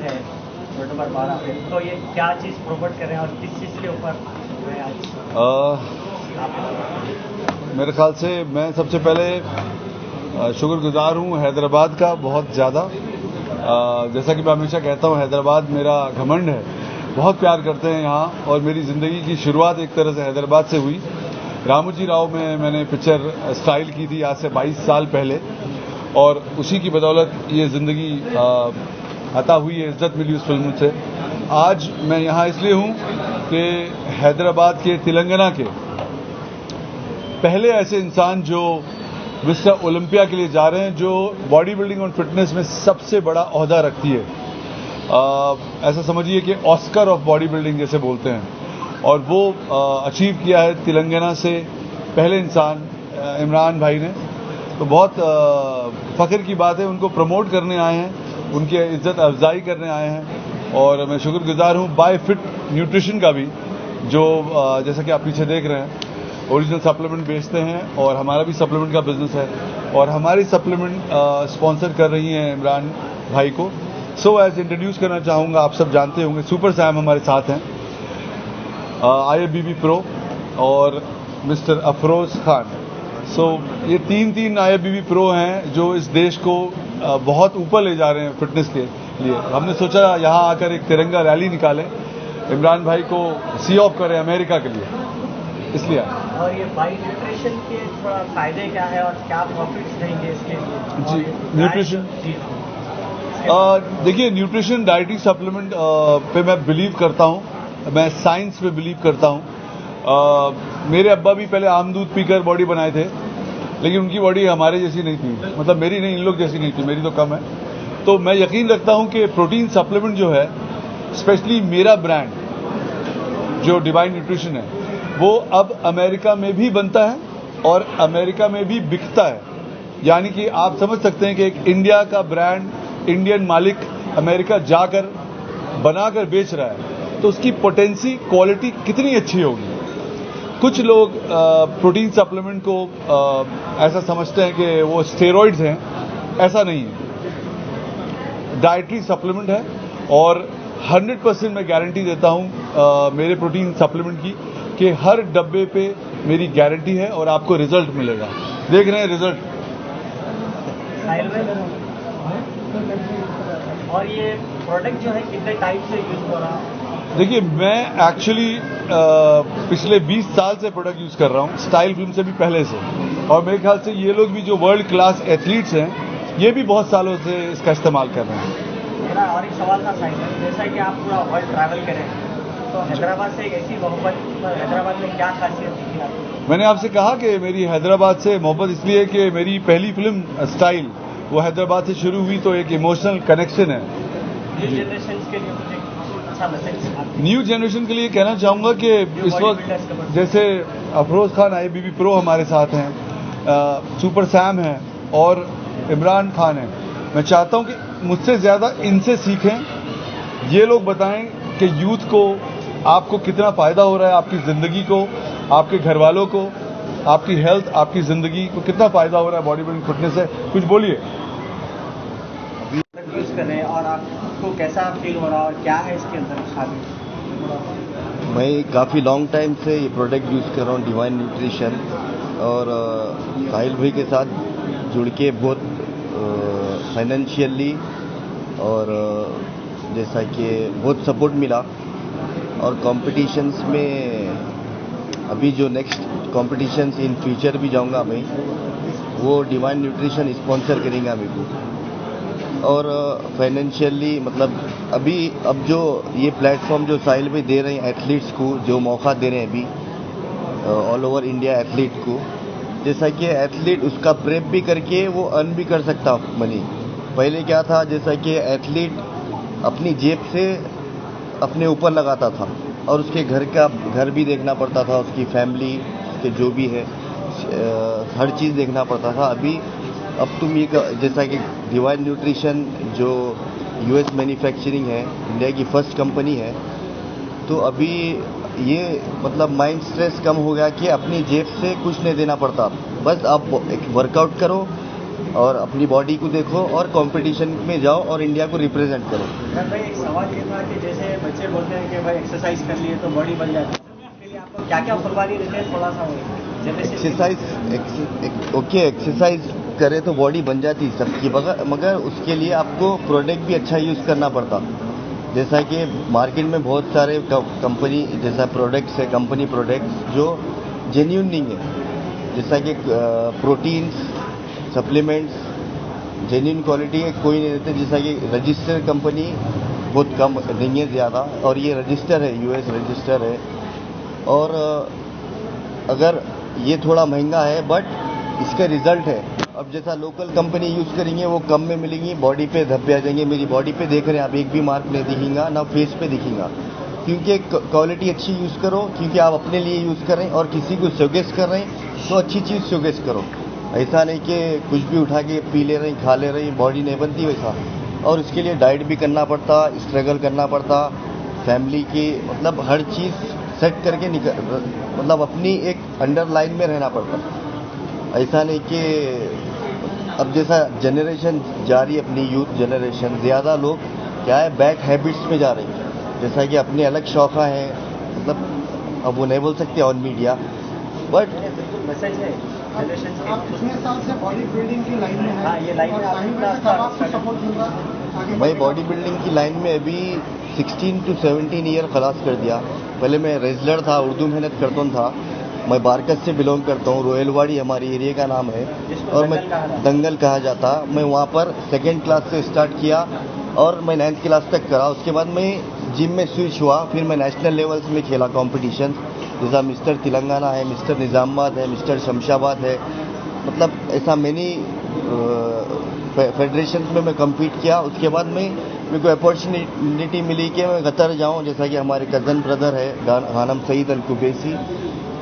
है 2 नंबर 12 पे, तो ये क्या चीज़ प्रमोट कर रहे हैं और किस चीज़ के ऊपर है आज? मेरे ख्याल से मैं सबसे पहले शुक्रगुजार हूँ हैदराबाद का बहुत ज़्यादा। जैसा कि मैं हमेशा कहता हूँ, हैदराबाद मेरा घमंड है, बहुत प्यार करते हैं यहाँ, और मेरी ज़िंदगी की शुरुआत एक तरह से हैदराबाद से हुई। रामोजी राव में मैंने पिक्चर स्टाइल की थी आज से 22 साल पहले, और उसी की बदौलत ये ज़िंदगी अता हुई है, इज्जत मिली उस फिल्म से। आज मैं यहाँ इसलिए हूँ कि हैदराबाद के, तेलंगाना के पहले ऐसे इंसान जो मिस्टर ओलंपिया के लिए जा रहे हैं, जो बॉडी बिल्डिंग और फिटनेस में सबसे बड़ा ओहदा रखती है। ऐसा समझिए कि ऑस्कर ऑफ बॉडी बिल्डिंग जैसे बोलते हैं, और वो अचीव किया है तेलंगाना से पहले इंसान इमरान भाई ने। तो बहुत फ़ख्र की बात है, उनको प्रमोट करने आए हैं, उनकी इज्जत अफजाई करने आए हैं, और मैं शुक्रगुजार हूँ बाय फिट न्यूट्रिशन का भी, जो जैसा कि आप पीछे देख रहे हैं ओरिजिनल सप्लीमेंट बेचते हैं, और हमारा भी सप्लीमेंट का बिजनेस है, और हमारी सप्लीमेंट स्पॉन्सर कर रही हैं इमरान भाई को। सो एज इंट्रोड्यूस करना चाहूँगा, आप सब जानते होंगे सुपर सैम हमारे साथ हैं, IFBB प्रो और मिस्टर अफरोज खान। सो ये तीन IFBB प्रो हैं जो इस देश को बहुत ऊपर ले जा रहे हैं फिटनेस के लिए। हमने सोचा यहाँ आकर एक तिरंगा रैली निकालें, इमरान भाई को सी ऑफ करें अमेरिका के लिए, इसलिए। और ये बाई न्यूट्रिशन के थोड़ा फायदे क्या है और क्या प्रॉफिट्स रहेंगे इसके लिए? जी, न्यूट्रिशन, देखिए न्यूट्रिशन डाइटरी सप्लीमेंट पे मैं बिलीव करता हूँ, मैं साइंस पे बिलीव करता हूँ। मेरे अब्बा भी पहले आम दूध पीकर बॉडी बनाए थे, लेकिन उनकी बॉडी हमारे जैसी नहीं थी, मतलब मेरी नहीं, इन लोग जैसी नहीं थी, मेरी तो कम है। तो मैं यकीन रखता हूँ कि प्रोटीन सप्लीमेंट जो है, स्पेशली मेरा ब्रांड जो डिवाइन न्यूट्रिशन है, वो अब अमेरिका में भी बनता है और अमेरिका में भी बिकता है। यानी कि आप समझ सकते हैं कि एक इंडिया का ब्रांड, इंडियन मालिक अमेरिका जाकर बनाकर बेच रहा है, तो उसकी पोटेंसी, क्वालिटी कितनी अच्छी होगी। कुछ लोग प्रोटीन सप्लीमेंट को ऐसा समझते हैं कि वो स्टेरॉइड्स हैं, ऐसा नहीं है, डाइटरी सप्लीमेंट है, और 100% मैं गारंटी देता हूं मेरे प्रोटीन सप्लीमेंट की कि हर डब्बे पे मेरी गारंटी है और आपको रिजल्ट मिलेगा। देख रहे हैं रिजल्ट। और ये प्रोडक्ट जो है कितने टाइप से यूज हो रहा है? देखिए, मैं एक्चुअली पिछले 20 साल से प्रोडक्ट यूज कर रहा हूँ, स्टाइल फिल्म से भी पहले से, और मेरे ख्याल से ये लोग भी जो वर्ल्ड क्लास एथलीट्स हैं, ये भी बहुत सालों से इसका इस्तेमाल कर रहे हैं। मेरा और एक सवाल था साइड, जैसा कि आप पूरा वर्ल्ड ट्रैवल करें, तो हैदराबाद से एक ऐसी मोहब्बत, हैदराबाद में क्या खासियत दिखी आपको? मैंने आपसे कहा कि मेरी हैदराबाद से मोहब्बत इसलिए कि मेरी पहली फिल्म स्टाइल वो हैदराबाद से शुरू हुई, तो एक इमोशनल कनेक्शन है। न्यू जनरेशन के लिए मुझे अच्छा मैसेज, न्यू जनरेशन के लिए कहना चाहूँगा कि इस वक्त जैसे अफरोज खान IFBB प्रो हमारे साथ हैं, सुपर सैम हैं और इमरान खान हैं। मैं चाहता हूँ कि मुझसे ज़्यादा इनसे सीखें, ये लोग बताएं कि यूथ को, आपको कितना फ़ायदा हो रहा है, आपकी ज़िंदगी को, आपके घर वालों को, आपकी हेल्थ, आपकी ज़िंदगी को कितना फ़ायदा हो रहा है बॉडी बिल्डिंग फिटनेस से। कुछ बोलिए। यूज कर रहे हैं और आपको कैसा फील हो रहा है और क्या है इसके अंदर खासियत? मैं काफ़ी लॉन्ग टाइम से ये प्रोडक्ट यूज़ कर रहा हूँ, डिवाइन न्यूट्रिशन, और साहिल भाई के साथ जुड़ के बहुत फाइनेंशियली और जैसा कि बहुत सपोर्ट मिला, और कॉम्पिटिशन्स में अभी जो नेक्स्ट कॉम्पिटिशन्स इन फ्यूचर भी जाऊंगा मैं, वो डिवाइन न्यूट्रिशन स्पॉन्सर करेंगे मेरे को। और फाइनेंशियली मतलब अब जो ये प्लेटफॉर्म जो साहिल भाई दे रहे हैं एथलीट्स को, जो मौका दे रहे हैं अभी ऑल ओवर इंडिया एथलीट को, जैसा कि एथलीट उसका प्रेप भी करके वो अर्न भी कर सकता मनी। पहले क्या था, जैसा कि एथलीट अपनी जेब से अपने ऊपर लगाता था और उसके घर भी देखना पड़ता था, उसकी फैमिली के जो भी है हर चीज़ देखना पड़ता था। अब तुम ये जैसा कि डिवाइन न्यूट्रिशन जो US मैन्युफैक्चरिंग है, इंडिया की फर्स्ट कंपनी है, तो अभी ये मतलब माइंड स्ट्रेस कम हो गया कि अपनी जेब से कुछ नहीं देना पड़ता, बस आप एक वर्कआउट करो, और अपनी बॉडी को देखो और कंपटीशन में जाओ और इंडिया को रिप्रेजेंट करो। भाई एक सवाल ये था कि जैसे बच्चे बोलते हैं कि भाई एक्सरसाइज कर लिए तो बॉडी बन जाती है, इसके लिए आपको क्या क्या कुर्बानी देते हैं, थोड़ा सा एक्सरसाइज करे तो बॉडी बन जाती सबकी, मगर उसके लिए आपको प्रोडक्ट भी अच्छा यूज़ करना पड़ता। जैसा कि मार्केट में बहुत सारे कंपनी जैसा प्रोडक्ट्स है, कंपनी प्रोडक्ट्स जो जेन्युइन नहीं है, जैसा कि प्रोटीन्स सप्लीमेंट्स जेन्युइन क्वालिटी है कोई नहीं देते। जैसा कि रजिस्टर कंपनी बहुत कम नहीं है ज़्यादा, और ये रजिस्टर है, यूएस रजिस्टर है। और अगर ये थोड़ा महंगा है बट इसका रिजल्ट है। अब जैसा लोकल कंपनी यूज़ करेंगे वो कम में मिलेंगी, बॉडी पे धब्बे आ जाएंगे। मेरी बॉडी पे देख रहे हैं आप, एक भी मार्क नहीं दिखेगा, ना फेस पे दिखेगा, क्योंकि क्वालिटी अच्छी यूज़ करो, क्योंकि आप अपने लिए यूज़ कर रहे हैं और किसी को सजेस्ट कर रहे हैं तो अच्छी चीज़ सजेस्ट करो। ऐसा नहीं कि कुछ भी उठा के पी ले रहे हैं, खा ले रहे हैं, बॉडी नहीं बनती वैसा। और उसके लिए डाइट भी करना पड़ता, स्ट्रगल करना पड़ता, फैमिली की मतलब हर चीज़ सेट करके मतलब अपनी एक अंडरलाइन में रहना पड़ता। ऐसा नहीं कि अब जैसा जनरेशन जा रही है, अपनी यूथ जनरेशन, ज़्यादा लोग क्या है बैड हैबिट्स में जा रहे हैं। जैसा कि अपने अलग शौक़ा हैं, मतलब अब वो नहीं बोल सकते ऑन मीडिया, बट मैसेज है आप कितने साल से बॉडी बिल्डिंग की लाइन में हाँ, ये लाइन और में साइड में कब आपको सपोर्ट मिल रहा है? मैं बॉडी बिल्डिंग की लाइन में अभी 16 to 17 ईयर खलास कर दिया। पहले मैं रेसलर था, उर्दू मेहनत करता था। मैं बारकस से बिलोंग करता हूँ, रोयलवाड़ी हमारी एरिया का नाम है, और मैं दंगल कहा जाता। मैं वहाँ पर 2nd क्लास से स्टार्ट किया और मैं 9th क्लास तक करा। उसके बाद मैं जिम में स्विच हुआ, फिर मैं नेशनल लेवल्स में खेला कॉम्पिटिशन, जैसा मिस्टर तेलंगाना है, मिस्टर निज़ामाबाद है, मिस्टर शमशाबाद है, मतलब ऐसा मैनी फेडरेशन में मैं कम्पीट किया। उसके बाद मेरे को अपॉर्चुनिटी मिली कि मैं कतर जाऊं, जैसा कि हमारे कज़न ब्रदर है गानम सईद अल कुबैसी,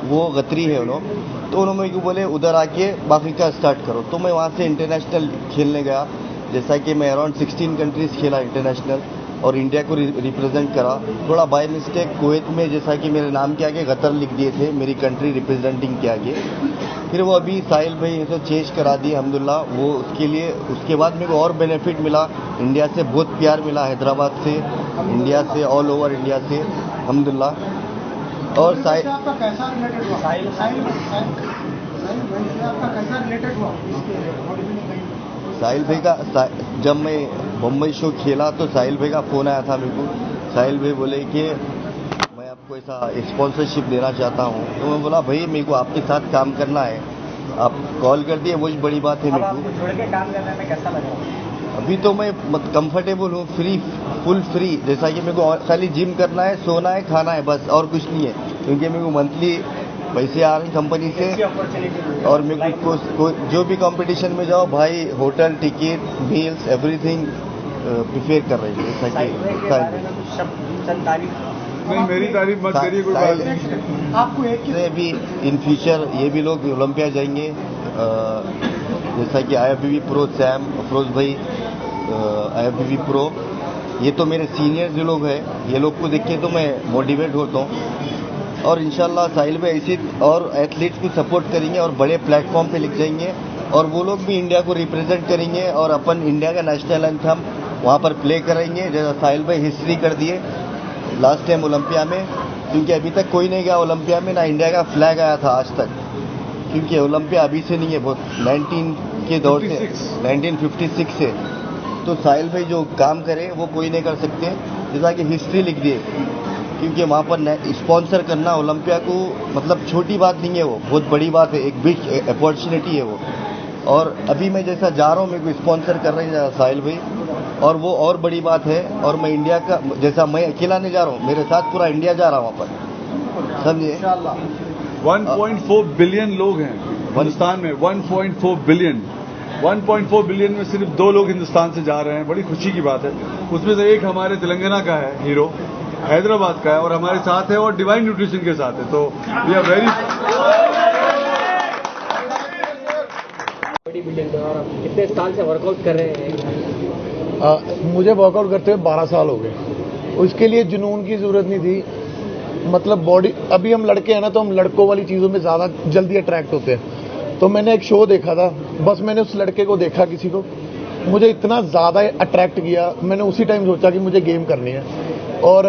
वो गतरी है उन्होंने, तो उन्होंने मेरे को बोले उधर आके बाकी का स्टार्ट करो। तो मैं वहाँ से इंटरनेशनल खेलने गया, जैसा कि मैं अराउंड 16 कंट्रीज़ खेला इंटरनेशनल और इंडिया को रिप्रेजेंट करा। थोड़ा बाय मिस्टेक कुवैत में जैसा कि मेरे नाम के आगे कतर लिख दिए थे, मेरी कंट्री रिप्रेजेंटिंग के आगे। फिर वो अभी साहिल भाई तो चेंज करा दिए अल्हम्दुलिल्लाह। वो उसके लिए उसके बाद मेरे को और बेनिफिट मिला, इंडिया से बहुत प्यार मिला, हैदराबाद से, इंडिया से, ऑल ओवर इंडिया से अल्हम्दुलिल्लाह। और साहिल आपका कैसा रिलेटेड हुआ? साहिल से आपका कैसा रिलेटेड हुआ? साहिल भाई का जब मैं मुंबई शो खेला तो साहिल भाई का फ़ोन आया था मेरे को। साहिल भाई बोले कि मैं आपको ऐसा स्पॉन्सरशिप देना चाहता हूँ। तो मैं बोला भाई मेरे को आपके साथ काम करना है, आप कॉल कर दिए, वो बड़ी बात है मेरे को। जुड़ के काम करने में कैसा लग रहा है? अभी तो मैं कंफर्टेबल हूँ, फुल फ्री। जैसा कि मेरे को खाली जिम करना है, सोना है, खाना है, बस और कुछ नहीं है, क्योंकि मेरे को मंथली पैसे आ रहे हैं कंपनी से। और मेरे को जो भी कंपटीशन में जाओ भाई, hotel, ticket, meals, everything prefer कर रही है। जैसा कि नहीं, मेरी तारीफ मत करिए, कोई बात नहीं। आपको एक भी इन फ्यूचर ये भी लोग ओलंपिया जाएंगे, जैसा कि IFBB प्रो सैम अफरोज भाई, IFBB प्रो, ये तो मेरे सीनियर जो लोग हैं, ये लोग को देख के तो मैं मोटिवेट होता हूँ। और इंशाल्लाह साहिल भाई ऐसे और एथलीट्स को सपोर्ट करेंगे और बड़े प्लेटफॉर्म पे लिख जाएंगे, और वो लोग भी इंडिया को रिप्रेजेंट करेंगे और अपन इंडिया का नेशनल एंथम वहाँ पर प्ले करेंगे, जैसा साहिल भाई हिस्ट्री कर दिए लास्ट टाइम ओलंपिया में। क्योंकि अभी तक कोई नहीं गया ओलंपिया में, ना इंडिया का फ्लैग आया था आज तक, क्योंकि ओलंपिया अभी से नहीं है, बहुत 19 के दौर से, 1956 से। तो साहिल भाई जो काम करे वो कोई नहीं कर सकते, जैसा कि हिस्ट्री लिख दिए। क्योंकि वहाँ पर स्पॉन्सर करना ओलंपिया को मतलब छोटी बात नहीं है, वो बहुत बड़ी बात है, एक बिग अपॉर्चुनिटी है वो। और अभी मैं जैसा जा रहा हूँ, मेरे को स्पॉन्सर कर रहे हैं साहिल भाई, और वो और बड़ी बात है। और मैं इंडिया का, जैसा मैं अकेला नहीं जा रहा हूँ, मेरे साथ पूरा इंडिया जा रहा हूँ वहाँ पर, समझिए। 1.4 बिलियन लोग हैं हिंदुस्तान में, 1.4 बिलियन। 1.4 बिलियन में सिर्फ 2 लोग हिंदुस्तान से जा रहे हैं, बड़ी खुशी की बात है। उसमें से एक हमारे तेलंगाना का है हीरो, हैदराबाद का है, और हमारे साथ है, और डिवाइन न्यूट्रिशन के साथ है। तो we are very body building में। और कितने साल से वर्कआउट कर रहे हैं? मुझे वर्कआउट करते हुए 12 साल हो गए। उसके लिए जुनून की जरूरत नहीं थी, मतलब बॉडी, अभी हम लड़के हैं ना, तो हम लड़कों वाली चीज़ों में ज़्यादा जल्दी अट्रैक्ट होते हैं। तो मैंने एक शो देखा था बस मैंने उस लड़के को देखा, किसी को मुझे इतना ज़्यादा अट्रैक्ट किया, मैंने उसी टाइम सोचा कि मुझे गेम करनी है। और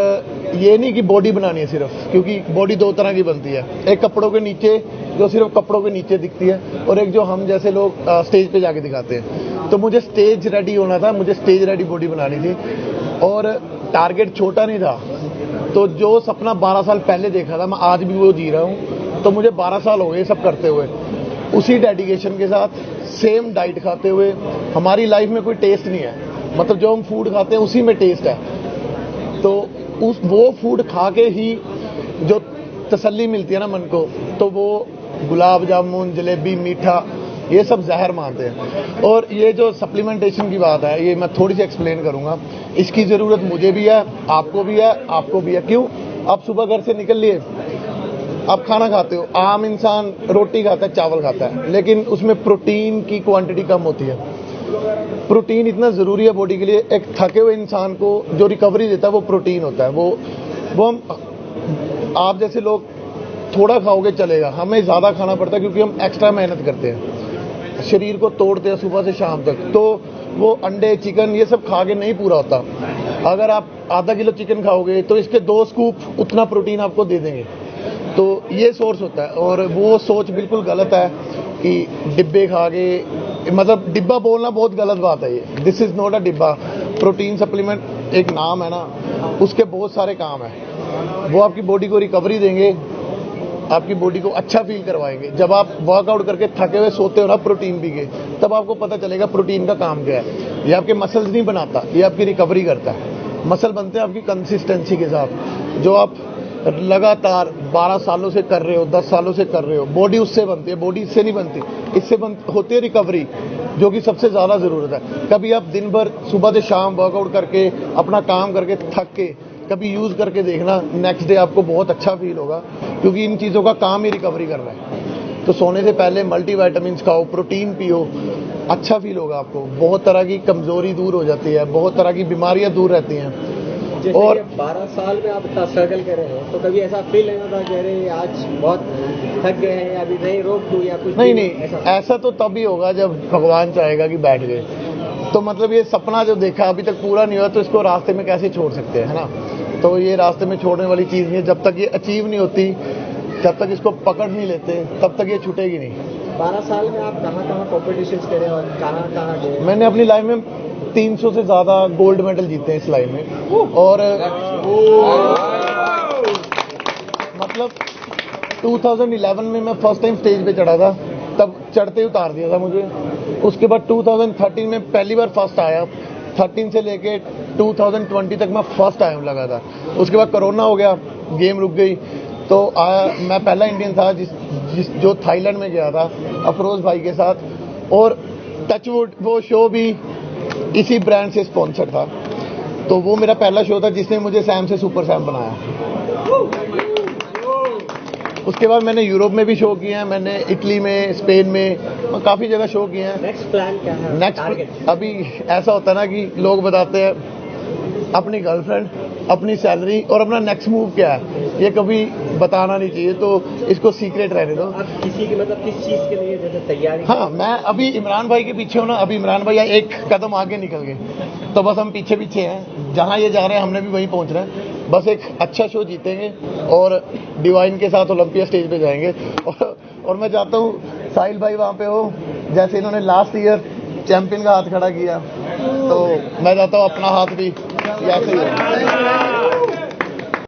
ये नहीं कि बॉडी बनानी है सिर्फ, क्योंकि बॉडी दो तरह की बनती है, एक कपड़ों के नीचे जो सिर्फ कपड़ों के नीचे दिखती है, और एक जो हम जैसे लोग स्टेज पे जाके दिखाते हैं। तो मुझे स्टेज रेडी होना था, मुझे स्टेज रेडी बॉडी बनानी थी, और टारगेट छोटा नहीं था। तो जो सपना 12 साल पहले देखा था, मैं आज भी वो जी रहा हूँ। तो मुझे 12 साल हो गए सब करते हुए, उसी डेडिकेशन के साथ, सेम डाइट खाते हुए। हमारी लाइफ में कोई टेस्ट नहीं है, मतलब जो हम फूड खाते हैं उसी में टेस्ट है। तो वो फूड खा के ही जो तसल्ली मिलती है ना मन को, तो वो गुलाब जामुन, जलेबी, मीठा, ये सब जहर मारते हैं। और ये जो सप्लीमेंटेशन की बात है, ये मैं थोड़ी सी एक्सप्लेन करूंगा। इसकी ज़रूरत मुझे भी है, आपको भी है, आपको भी है। क्यों? आप सुबह घर से निकल लिए, आप खाना खाते हो, आम इंसान रोटी खाता है, चावल खाता है, लेकिन उसमें प्रोटीन की क्वांटिटी कम होती है। प्रोटीन इतना ज़रूरी है बॉडी के लिए। एक थके हुए इंसान को जो रिकवरी देता है वो प्रोटीन होता है। वो हम, आप जैसे लोग थोड़ा खाओगे चलेगा, हमें ज़्यादा खाना पड़ता है, क्योंकि हम एक्स्ट्रा मेहनत करते हैं, शरीर को तोड़ते हैं सुबह से शाम तक। तो वो अंडे, चिकन, ये सब खा के नहीं पूरा होता। अगर आप आधा किलो चिकन खाओगे तो इसके 2 स्कूप उतना प्रोटीन आपको दे देंगे। तो ये सोर्स होता है। और वो सोच बिल्कुल गलत है कि डिब्बे खा के, मतलब डिब्बा बोलना बहुत गलत बात है। ये दिस इज़ नॉट अ डिब्बा। प्रोटीन सप्लीमेंट एक नाम है ना, उसके बहुत सारे काम है। वो आपकी बॉडी को रिकवरी देंगे, आपकी बॉडी को अच्छा फील करवाएंगे। जब आप वर्कआउट करके थके हुए सोते हो ना प्रोटीन पी के, तब आपको पता चलेगा प्रोटीन का काम क्या है। ये आपके मसल्स नहीं बनाता, ये आपकी रिकवरी करता है। मसल बनते हैं आपकी कंसिस्टेंसी के साथ, जो आप लगातार 12 सालों से कर रहे हो, 10 सालों से कर रहे हो। बॉडी उससे बनती है, बॉडी इससे नहीं बनती, इससे होती है रिकवरी, जो कि सबसे ज़्यादा ज़रूरत है। कभी आप दिन भर सुबह से शाम वर्कआउट करके, अपना काम करके थक के, कभी यूज़ करके देखना, नेक्स्ट डे आपको बहुत अच्छा फील होगा, क्योंकि इन चीज़ों का काम ही रिकवरी करना है। तो सोने से पहले मल्टीविटामिन्स खाओ, प्रोटीन पियो, अच्छा फील होगा आपको। बहुत तरह की कमज़ोरी दूर हो जाती है, बहुत तरह की बीमारियां दूर रहती हैं। जैसे और 12 साल में आप इतना स्ट्रगल कर रहे हो, तो कभी ऐसा फील नहीं होता कि अरे आज बहुत थक गए हैं, या अभी नहीं रोक दूं, या कुछ? नहीं, ऐसा तो तभी होगा जब भगवान चाहेगा कि बैठ गए। तो मतलब ये सपना जो देखा अभी तक पूरा नहीं हुआ, तो इसको रास्ते में कैसे छोड़ सकते हैं, है ना? तो ये रास्ते में छोड़ने वाली चीज़ नहीं है। जब तक ये अचीव नहीं होती, जब तक इसको पकड़ नहीं लेते, तब तक ये छूटेगी नहीं। 12 साल में आप कहाँ कॉम्पिटिशन्स करे और कहाँ गए? मैंने अपनी लाइफ में 300 से ज़्यादा गोल्ड मेडल जीते हैं इस लाइफ में। और मतलब 2011 में मैं फर्स्ट टाइम स्टेज पे चढ़ा था, तब चढ़ते ही उतार दिया था मुझे। उसके बाद 2013 में पहली बार फर्स्ट आया। 13 से लेके 2020 तक मैं फर्स्ट आया हूँ लगातार। उसके बाद कोरोना हो गया, गेम रुक गई, तो मैं पहला इंडियन था जो थाईलैंड में गया था अफरोज भाई के साथ। और टचवुड वो शो भी इसी ब्रांड से स्पॉन्सर था। तो वो मेरा पहला शो था जिसने मुझे सैम से सुपर सैम बनाया। उसके बाद मैंने यूरोप में भी शो किए हैं, मैंने इटली में, स्पेन में, काफ़ी जगह शो किए हैं। नेक्स्ट प्लान क्या है? नेक्स्ट अभी ऐसा होता है ना कि लोग बताते हैं अपनी गर्लफ्रेंड, अपनी सैलरी और अपना नेक्स्ट मूव क्या है, ये कभी बताना नहीं चाहिए, तो इसको सीक्रेट रहने दो। आप किसी की मतलब किस चीज़ के लिए जैसे तैयारी? हाँ, मैं अभी इमरान भाई के पीछे हूँ ना। अभी इमरान भाई एक कदम आगे निकल गए, तो बस हम पीछे पीछे हैं। जहाँ ये जा रहे हैं हमने भी वहीं पहुँचना है। बस एक अच्छा शो जीतेंगे और डिवाइन के साथ ओलंपिया स्टेज पे जाएंगे। और मैं चाहता हूँ साहिल भाई वहाँ पे हो, जैसे इन्होंने लास्ट ईयर चैंपियन का हाथ खड़ा किया, तो मैं चाहता हूँ अपना हाथ भी ऐसे ही हो।